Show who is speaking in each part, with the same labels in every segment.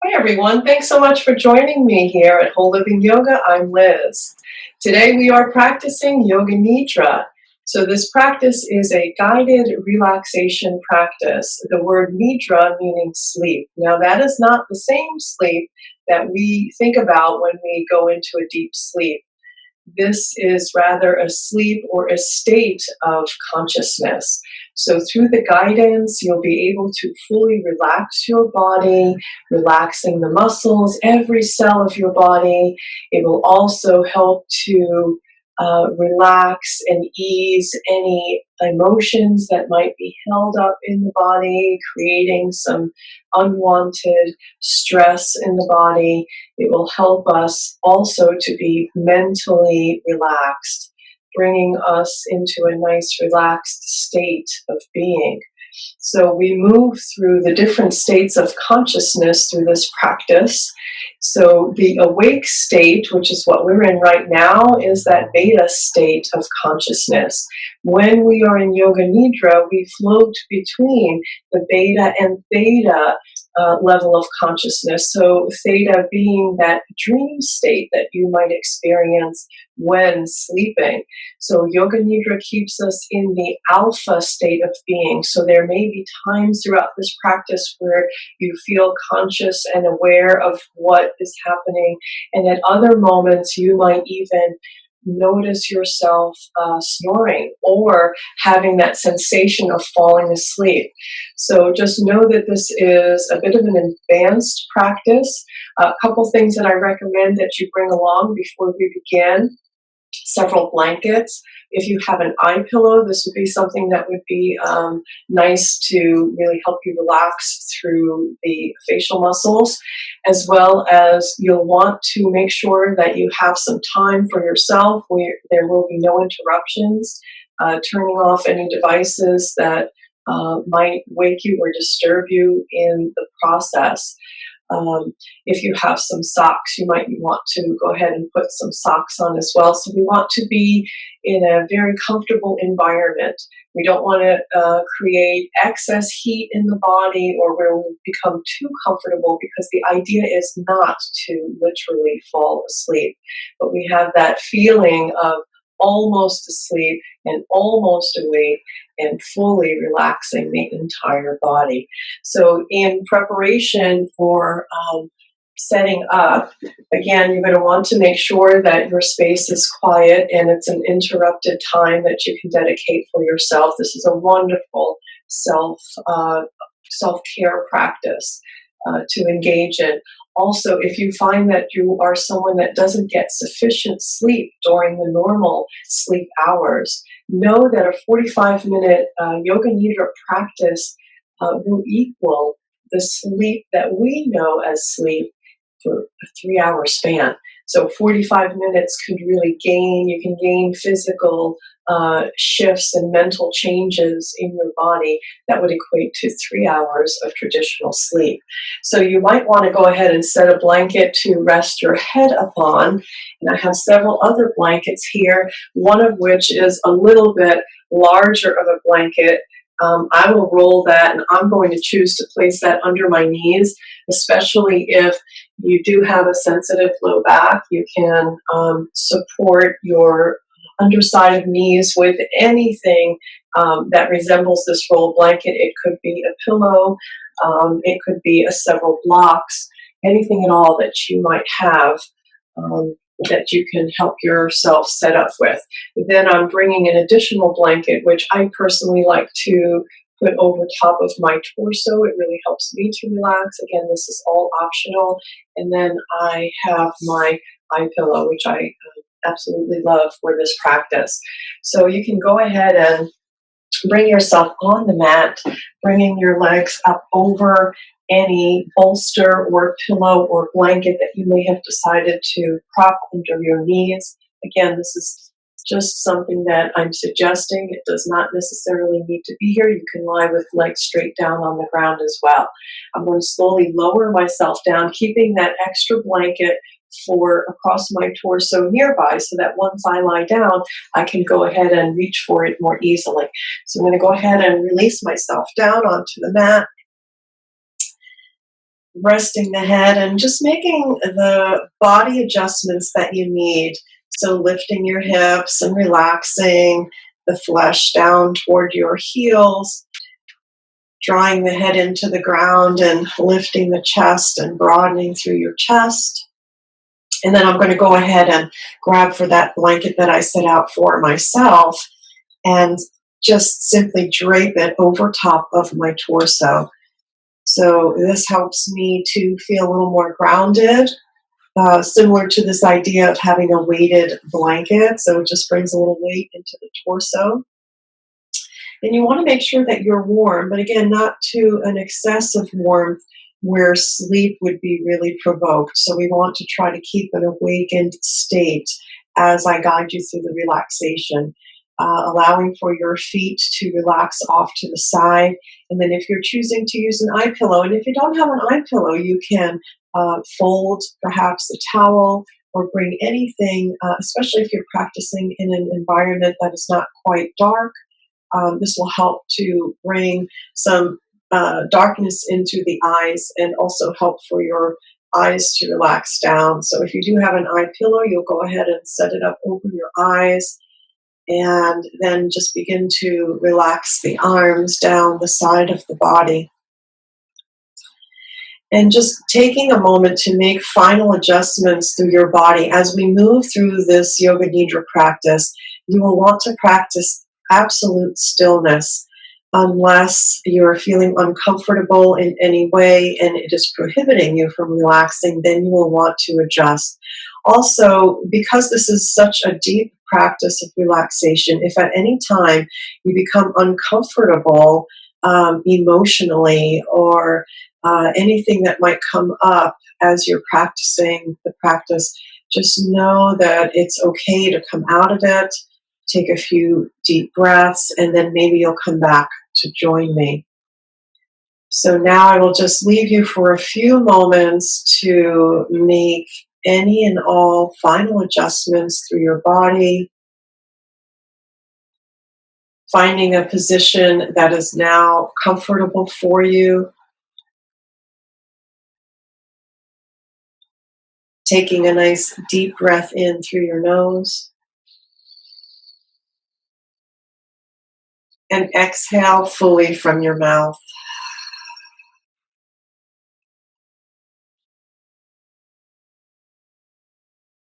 Speaker 1: Hi everyone, thanks so much for joining me here at Whole Living Yoga. I'm Liz. Today we are practicing Yoga Nidra. So this practice is a guided relaxation practice. The word Nidra meaning sleep. Now that is not the same sleep that we think about when we go into a deep sleep. This is rather a sleep or a state of consciousness. So through the guidance, you'll be able to fully relax your body, relaxing the muscles, every cell of your body. It will also help to relax and ease any emotions that might be held up in the body, creating some unwanted stress in the body. It will help us also to be mentally relaxed, bringing us into a nice relaxed state of being. So we move through the different states of consciousness through this practice. So the awake state, which is what we're in right now, is that beta state of consciousness. When we are in Yoga Nidra, we float between the beta and theta level of consciousness. So theta being that dream state that you might experience when sleeping. So Yoga Nidra keeps us in the alpha state of being. So there may be times throughout this practice where you feel conscious and aware of what is happening. And at other moments, you might even notice yourself snoring or having that sensation of falling asleep. So just know that this is a bit of an advanced practice. A couple things that I recommend that you bring along before we begin: several blankets. If you have an eye pillow, this would be something that would be nice to really help you relax through the facial muscles, as well as you'll want to make sure that you have some time for yourself where there will be no interruptions, turning off any devices that might wake you or disturb you in the process. If you have some socks, you might want to go ahead and put some socks on as well. So we want to be in a very comfortable environment. We don't want to create excess heat in the body or where we become too comfortable, because the idea is not to literally fall asleep, but we have that feeling of almost asleep and almost awake and fully relaxing the entire body. So in preparation for setting up, again, you're going to want to make sure that your space is quiet and it's an interrupted time that you can dedicate for yourself. This is a wonderful self-care practice to engage in. Also, if you find that you are someone that doesn't get sufficient sleep during the normal sleep hours, know that a 45-minute Yoga Nidra practice will equal the sleep that we know as sleep for a 3-hour span. So 45 minutes could really you can gain physical shifts and mental changes in your body that would equate to 3 hours of traditional sleep. So you might want to go ahead and set a blanket to rest your head upon. And I have several other blankets here, one of which is a little bit larger of a blanket. I will roll that, and I'm going to choose to place that under my knees, especially if you do have a sensitive low back. You can support your underside of knees with anything that resembles this rolled blanket. It could be a pillow, it could be several blocks, anything at all that you might have that you can help yourself set up with. Then I'm bringing an additional blanket, which I personally like to put over top of my torso. It really helps me to relax. Again, this is all optional. And then I have my eye pillow, which I absolutely love for this practice. So you can go ahead and bring yourself on the mat, bringing your legs up over any bolster or pillow or blanket that you may have decided to prop under your knees. Again, this is just something that I'm suggesting. It does not necessarily need to be here. You can lie with legs straight down on the ground as well. I'm going to slowly lower myself down, keeping that extra blanket for across my torso nearby, so that once I lie down, I can go ahead and reach for it more easily. So I'm going to go ahead and release myself down onto the mat. resting the head and just making the body adjustments that you need. So lifting your hips and relaxing the flesh down toward your heels, drawing the head into the ground and lifting the chest and broadening through your chest. And then I'm going to go ahead and grab for that blanket that I set out for myself and just simply drape it over top of my torso. So this helps me to feel a little more grounded, similar to this idea of having a weighted blanket. So it just brings a little weight into the torso. And you want to make sure that you're warm, but again, not to an excessive warmth where sleep would be really provoked. So we want to try to keep an awakened state as I guide you through the relaxation, allowing for your feet to relax off to the side. And then if you're choosing to use an eye pillow, and if you don't have an eye pillow, you can fold perhaps a towel or bring anything, especially if you're practicing in an environment that is not quite dark. This will help to bring some darkness into the eyes and also help for your eyes to relax down. So if you do have an eye pillow, you'll go ahead and set it up over your eyes and then just begin to relax the arms down the side of the body. And just taking a moment to make final adjustments through your body. As we move through this Yoga Nidra practice, you will want to practice absolute stillness unless you're feeling uncomfortable in any way and it is prohibiting you from relaxing, then you will want to adjust. Also, because this is such a deep practice of relaxation, if at any time you become uncomfortable emotionally or anything that might come up as you're practicing the practice, just know that it's okay to come out of it, take a few deep breaths, and then maybe you'll come back to join me. So now I will just leave you for a few moments to make any and all final adjustments through your body, finding a position that is now comfortable for you. Taking a nice deep breath in through your nose. And exhale fully from your mouth.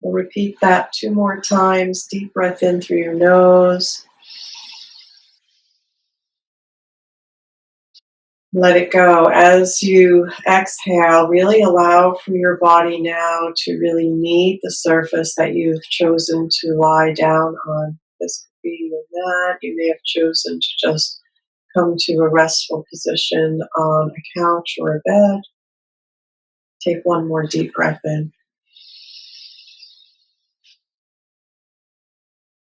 Speaker 1: We'll repeat that 2 more times. Deep breath in through your nose. Let it go. As you exhale, really allow for your body now to really meet the surface that you've chosen to lie down on. This could be your mat. You may have chosen to just come to a restful position on a couch or a bed. Take one more deep breath in.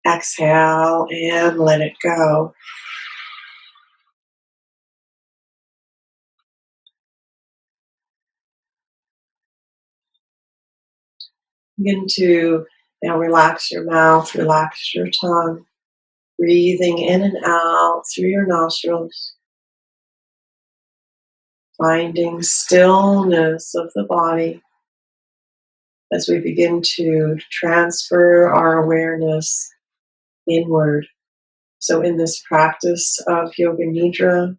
Speaker 1: Exhale and let it go. Begin to now relax your mouth, relax your tongue, breathing in and out through your nostrils, finding stillness of the body as we begin to transfer our awareness inward. So in this practice of Yoga Nidra,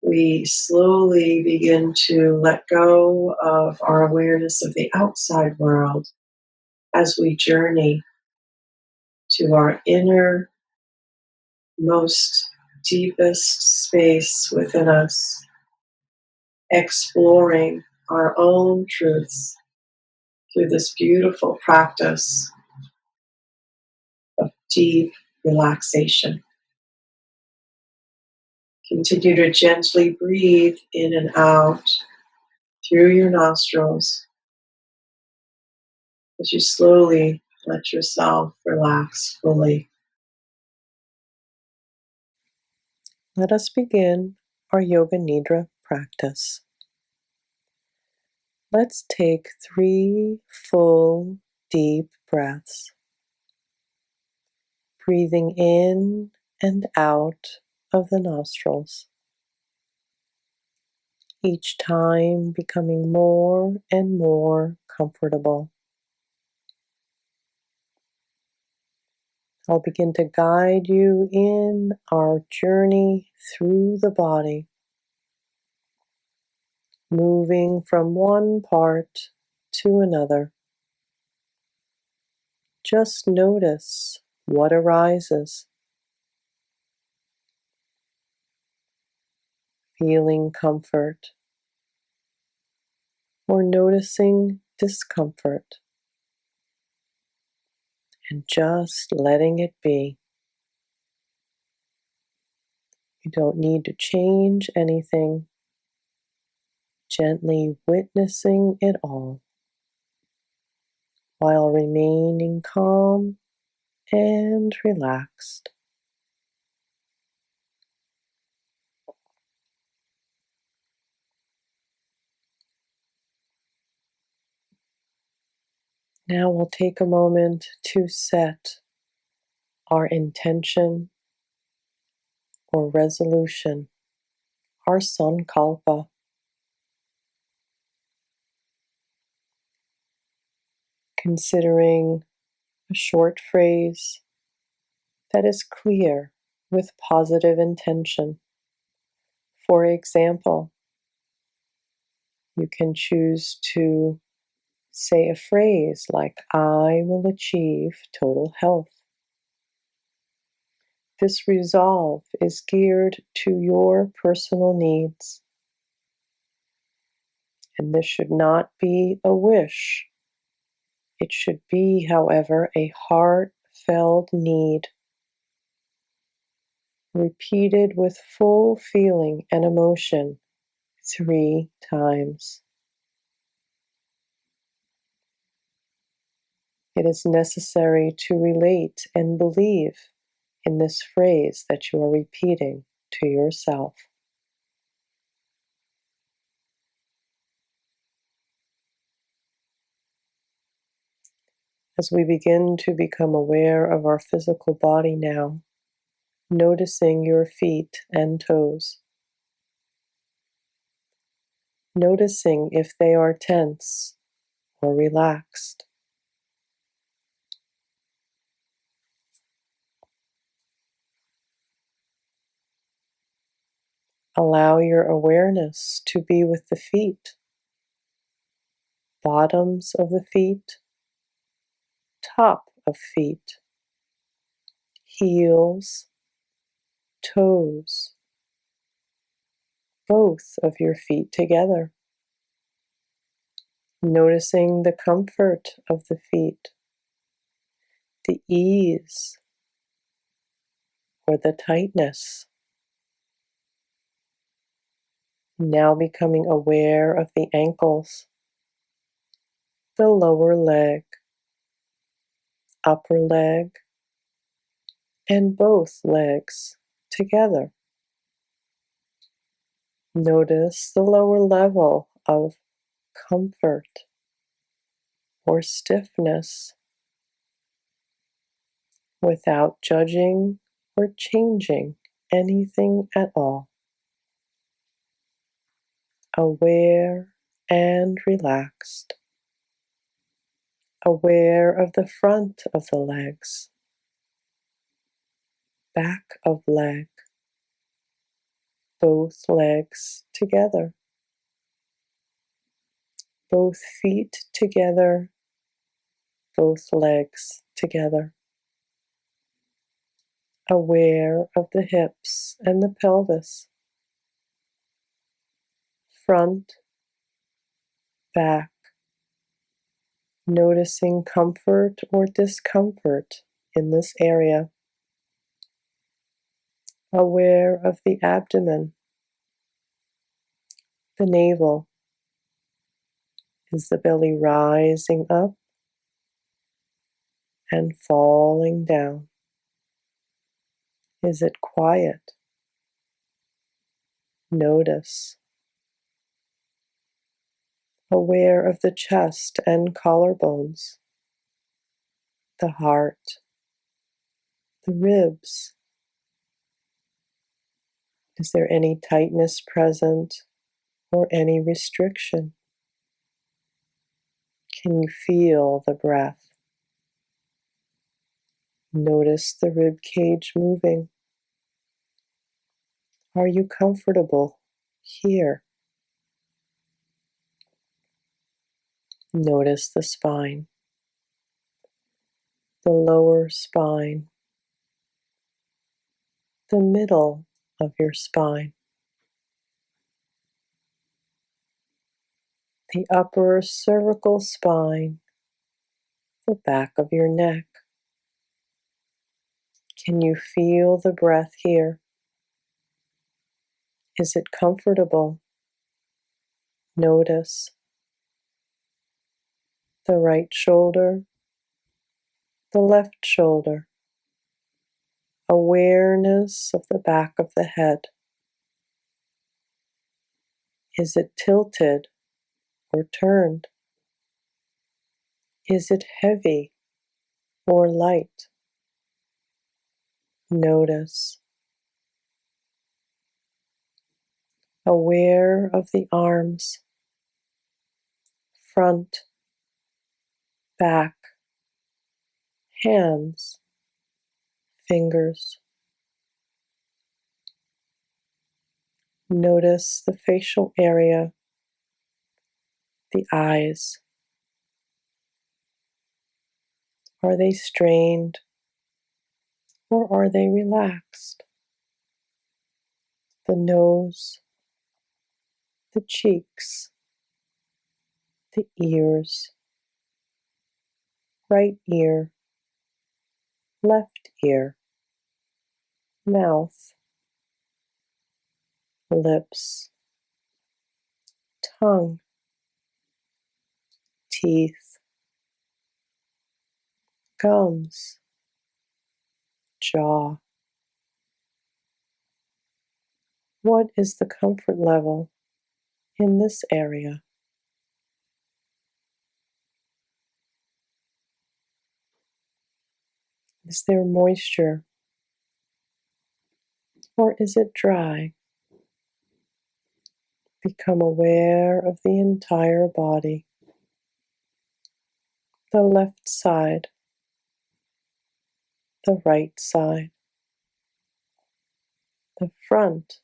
Speaker 1: we slowly begin to let go of our awareness of the outside world as we journey to our inner, most deepest space within us, exploring our own truths through this beautiful practice of deep relaxation. Continue to gently breathe in and out through your nostrils as you slowly let yourself relax fully. Let us begin our Yoga Nidra practice. Let's take 3 full, deep breaths, breathing in and out of the nostrils.
Speaker 2: each time becoming more and more comfortable. I'll begin to guide you in our journey through the body, moving from one part to another. Just notice what arises, feeling comfort or noticing discomfort, and just letting it be. You don't need to change anything, gently witnessing it all while remaining calm and relaxed. Now we'll take a moment to set our intention or resolution, our sankalpa. Considering a short phrase that is clear with positive intention. For example, you can choose to say a phrase like, I will achieve total health. This resolve is geared to your personal needs. And this should not be a wish. It should be, however, a heartfelt need, repeated with full feeling and emotion 3 times. It is necessary to relate and believe in this phrase that you are repeating to yourself. As we begin to become aware of our physical body now, noticing your feet and toes, noticing if they are tense or relaxed. Allow your awareness to be with the feet, bottoms of the feet, top of feet, heels, toes, both of your feet together. Noticing the comfort of the feet, the ease or the tightness. Now becoming aware of the ankles, the lower leg, upper leg, and both legs together. Notice the lower level of comfort or stiffness without judging or changing anything at all. Aware and relaxed. Aware of the front of the legs, back of leg, both legs together, both feet together, both legs together. Aware of the hips and the pelvis, front, back, noticing comfort or discomfort in this area. Aware of the abdomen, the navel. Is the belly rising up and falling down? Is it quiet? Notice. Aware of the chest and collarbones, the heart, the ribs. Is there any tightness present or any restriction. Can you feel the breath? Notice the rib cage moving. Are you comfortable here? Notice the spine, the lower spine, the middle of your spine, the upper cervical spine, the back of your neck. Can you feel the breath here? Is it comfortable? Notice the right shoulder, the left shoulder, awareness of the back of the head. Is it tilted or turned? Is it heavy or light? Notice. Aware of the arms, front, back, hands, fingers. Notice the facial area, the eyes. Are they strained or are they relaxed? The nose, the cheeks, the ears, right ear, left ear, mouth, lips, tongue, teeth, gums, jaw. What is the comfort level in this area? Is there moisture or is it dry? Become aware of the entire body, the left side, the right side, the front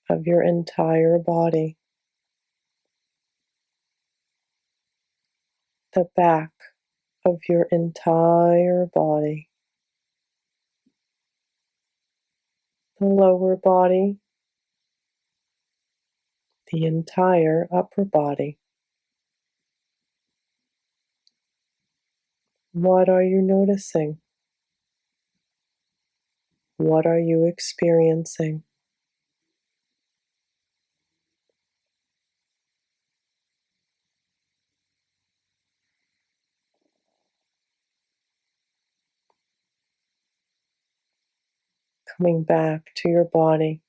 Speaker 2: of your entire body, the back of your entire body, the lower body, the entire upper body. What are you noticing? What are you experiencing? Coming back to your body.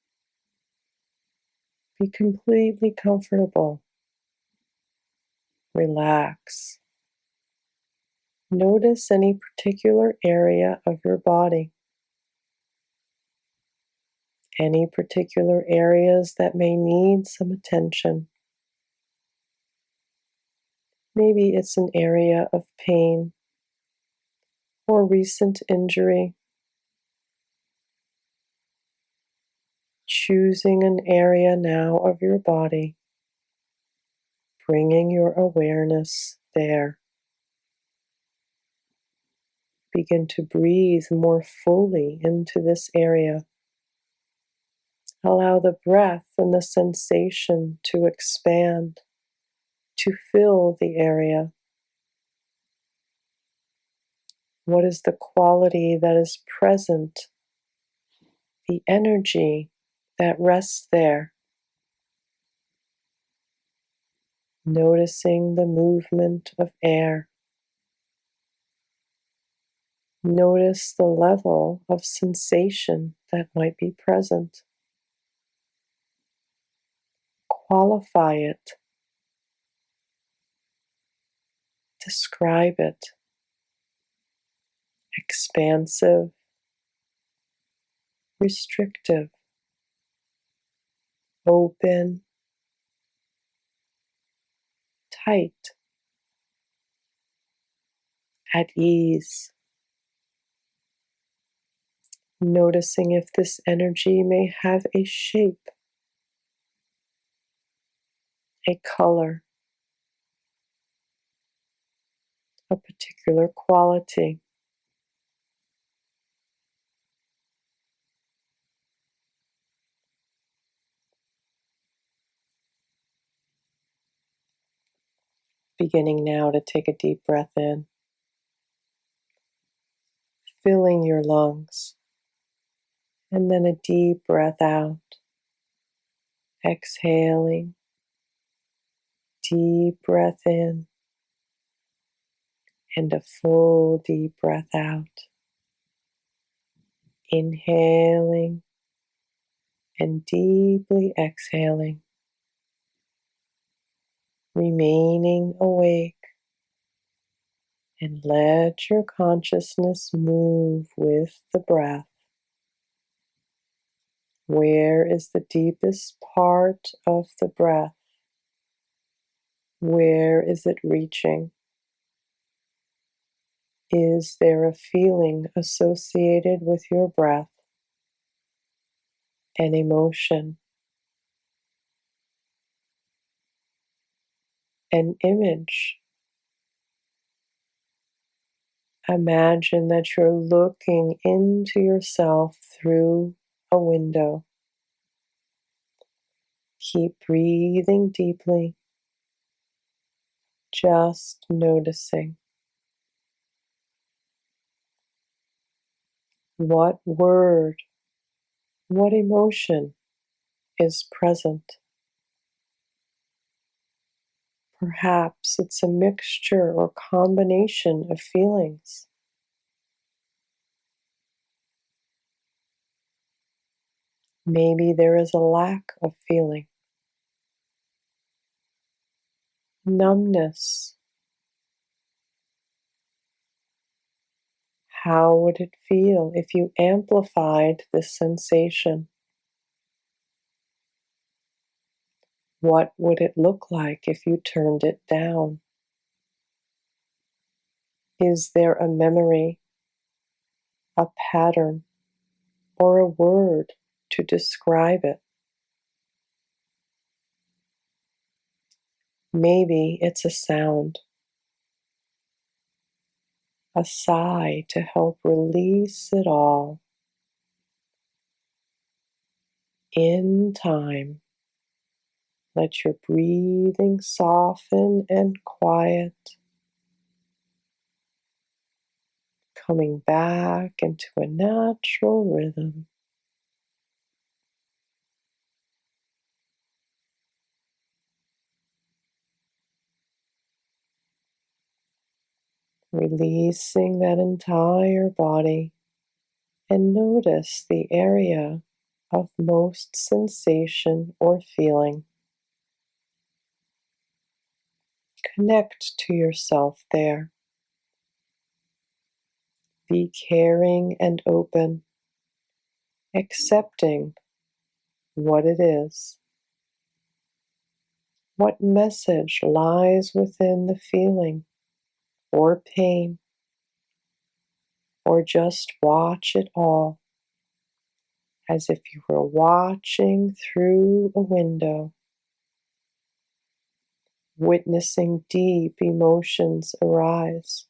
Speaker 2: Be completely comfortable. Relax. Notice any particular area of your body. Any particular areas that may need some attention. Maybe it's an area of pain or recent injury. Choosing an area now of your body, bringing your awareness there. Begin to breathe more fully into this area. Allow the breath and the sensation to expand, to fill the area. What is the quality that is present? The energy that rests there. Noticing the movement of air. Notice the level of sensation that might be present. Qualify it. Describe it. Expansive, restrictive, open, tight, at ease, noticing if this energy may have a shape, a color, a particular quality. Beginning now to take a deep breath in, filling your lungs, and then a deep breath out, exhaling, deep breath in, and a full deep breath out, inhaling and deeply exhaling, remaining awake, and let your consciousness move with the breath. Where is the deepest part of the breath? Where is it reaching? Is there a feeling associated with your breath, an emotion, an image? Imagine that you're looking into yourself through a window. Keep breathing deeply, just noticing. What word, what emotion is present? Perhaps it's a mixture or combination of feelings. Maybe there is a lack of feeling, numbness. How would it feel if you amplified this sensation? What would it look like if you turned it down? Is there a memory, a pattern, or a word to describe it? Maybe it's a sound, a sigh to help release it all. In time, let your breathing soften and quiet, coming back into a natural rhythm. Releasing that entire body, and notice the area of most sensation or feeling. Connect to yourself there. Be caring and open, accepting what it is. What message lies within the feeling or pain, or just watch it all as if you were watching through a window, witnessing deep emotions arise,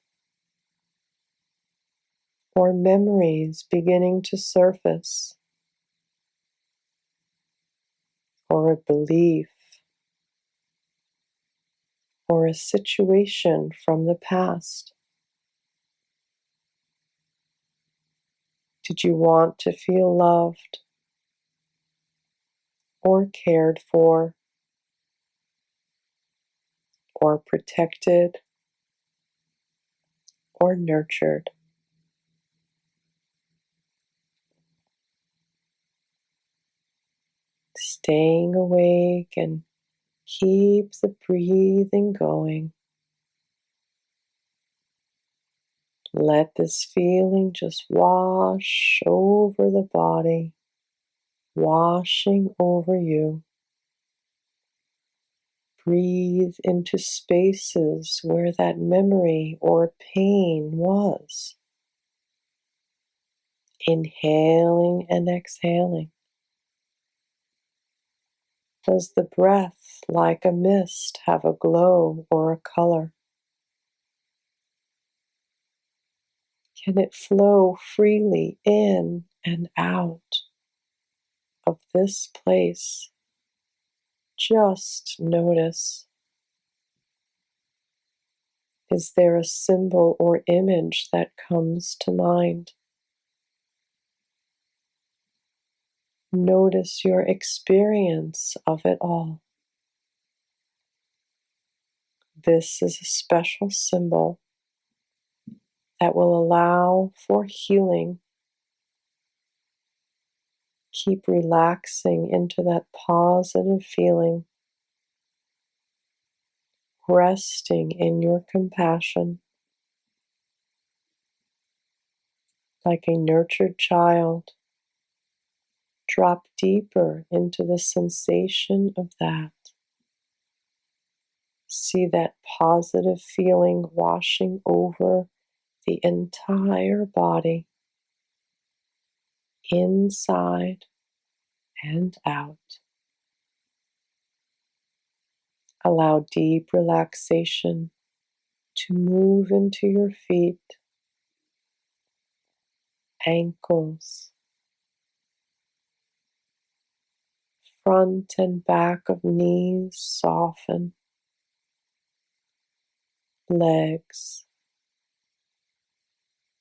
Speaker 2: or memories beginning to surface, or a belief, or a situation from the past. Did you want to feel loved or cared for or protected or nurtured? Staying awake and keep the breathing going. Let this feeling just wash over the body, washing over you. Breathe into spaces where that memory or pain was. Inhaling and exhaling. Does the breath, like a mist, have a glow or a color? Can it flow freely in and out of this place? Just notice. Is there a symbol or image that comes to mind? Notice your experience of it all. This is a special symbol that will allow for healing. Keep relaxing into that positive feeling, resting in your compassion. Like a nurtured child, drop deeper into the sensation of that. See that positive feeling washing over the entire body, inside and out. Allow deep relaxation to move into your feet, ankles, front and back of knees soften, legs,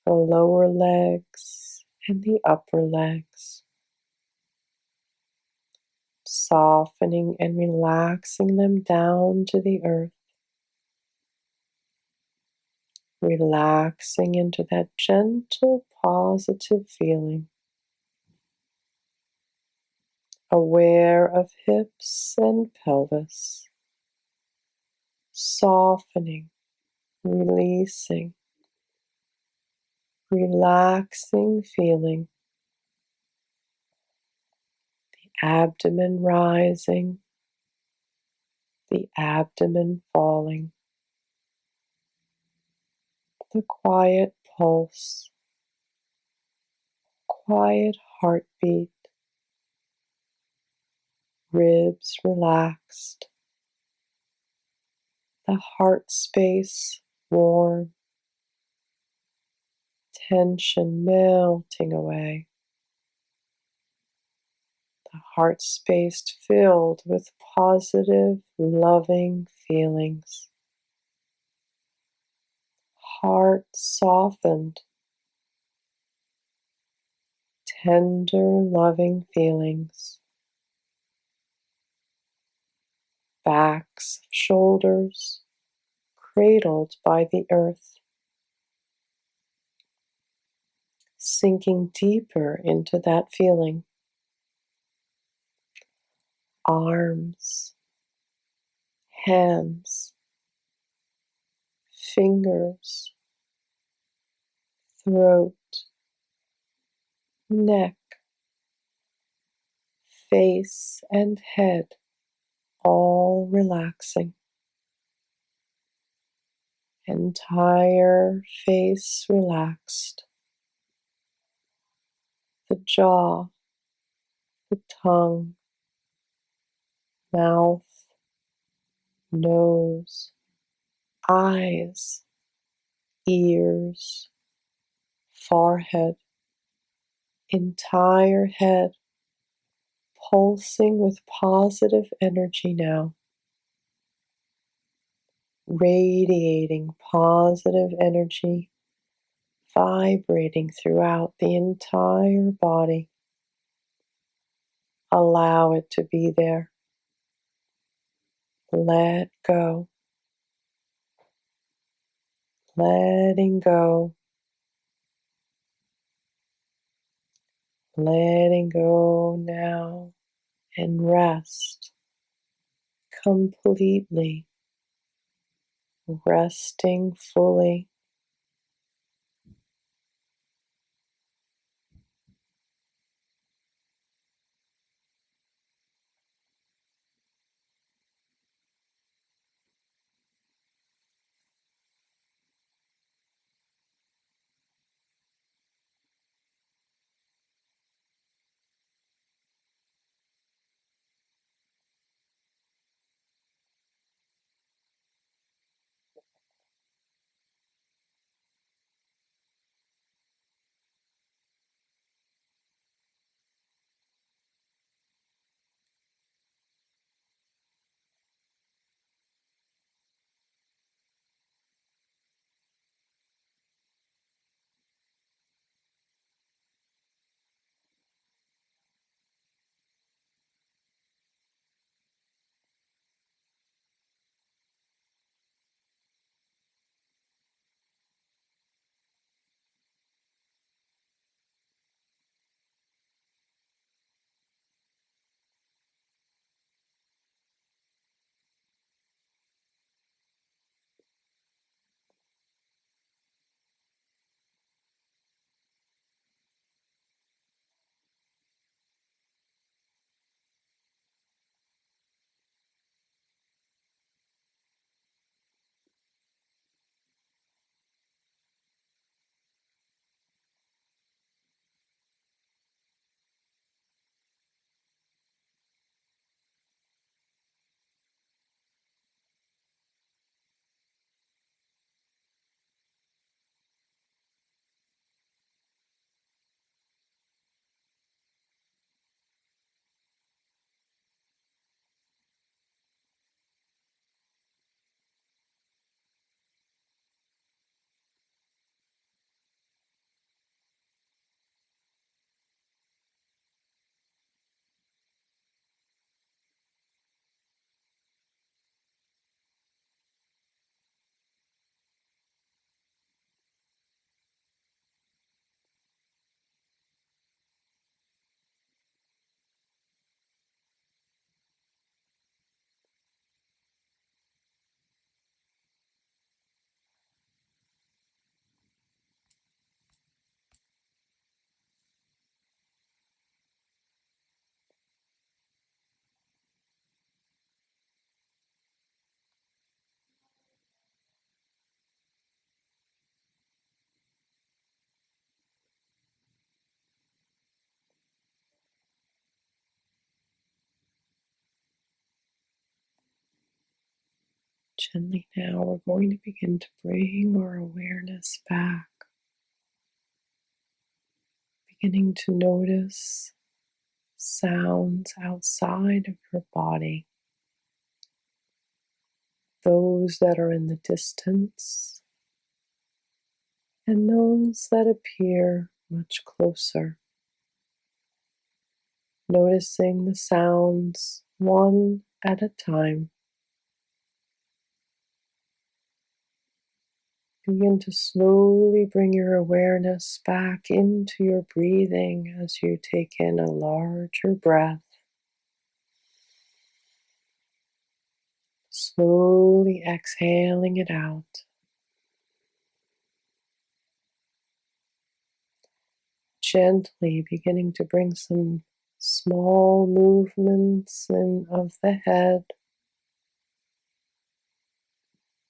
Speaker 2: the lower legs and the upper legs, softening and relaxing them down to the earth, relaxing into that gentle, positive feeling, aware of hips and pelvis, softening, releasing, relaxing feeling, abdomen rising, the abdomen falling, the quiet pulse, quiet heartbeat, ribs relaxed, the heart space warm, tension melting away, the heart space filled with positive, loving feelings, heart softened, tender, loving feelings, backs of shoulders cradled by the earth, sinking deeper into that feeling, arms, hands, fingers, throat, neck, face, and head all relaxing. Entire face relaxed. The jaw, the tongue, mouth, nose, eyes, ears, forehead, entire head pulsing with positive energy now, radiating positive energy, vibrating throughout the entire body. Allow it to be there. Let go. Letting go. Letting go now and rest completely. Resting fully. Gently now, we're going to begin to bring our awareness back, beginning to notice sounds outside of your body, those that are in the distance and those that appear much closer. Noticing the sounds one at a time. Begin to slowly bring your awareness back into your breathing as you take in a larger breath. Slowly exhaling it out. Gently beginning to bring some small movements of the head.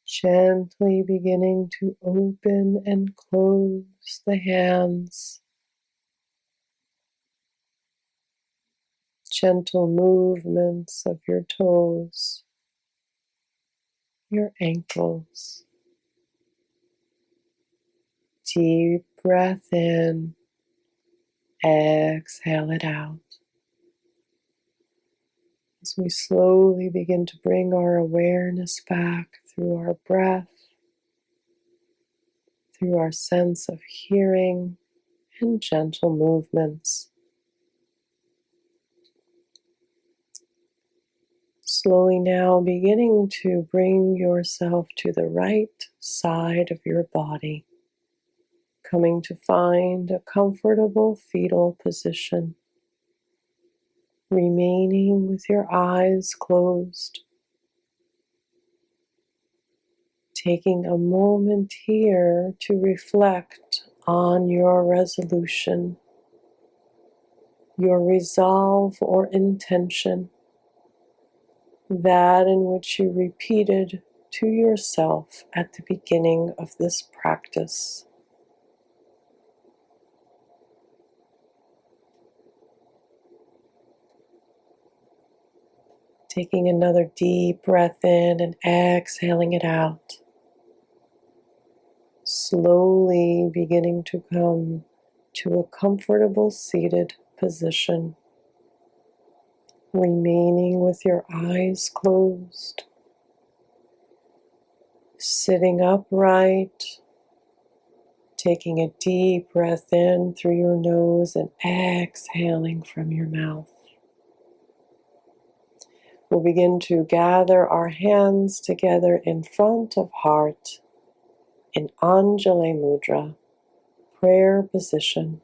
Speaker 2: Gently beginning to open and close the hands. Gentle movements of your toes, your ankles. Deep breath in, exhale it out. As we slowly begin to bring our awareness back through our breath, through our sense of hearing and gentle movements. Slowly now beginning to bring yourself to the right side of your body, coming to find a comfortable fetal position, remaining with your eyes closed, taking a moment here to reflect on your resolution, your resolve or intention, that in which you repeated to yourself at the beginning of this practice. Taking another deep breath in and exhaling it out. Slowly beginning to come to a comfortable seated position, remaining with your eyes closed, sitting upright, taking a deep breath in through your nose and exhaling from your mouth. We'll begin to gather our hands together in front of heart in Anjali Mudra, prayer position.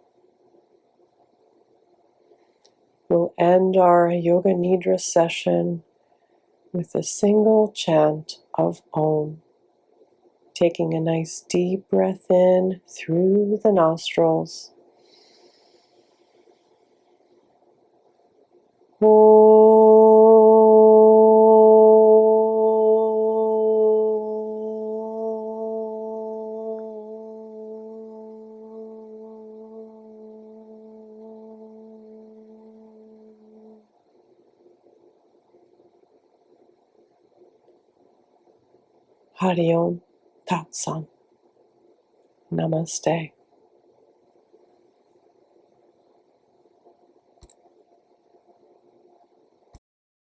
Speaker 2: We'll end our Yoga Nidra session with a single chant of Om. Taking a nice deep breath in through the nostrils. Hari Om Tat Sat. Namaste.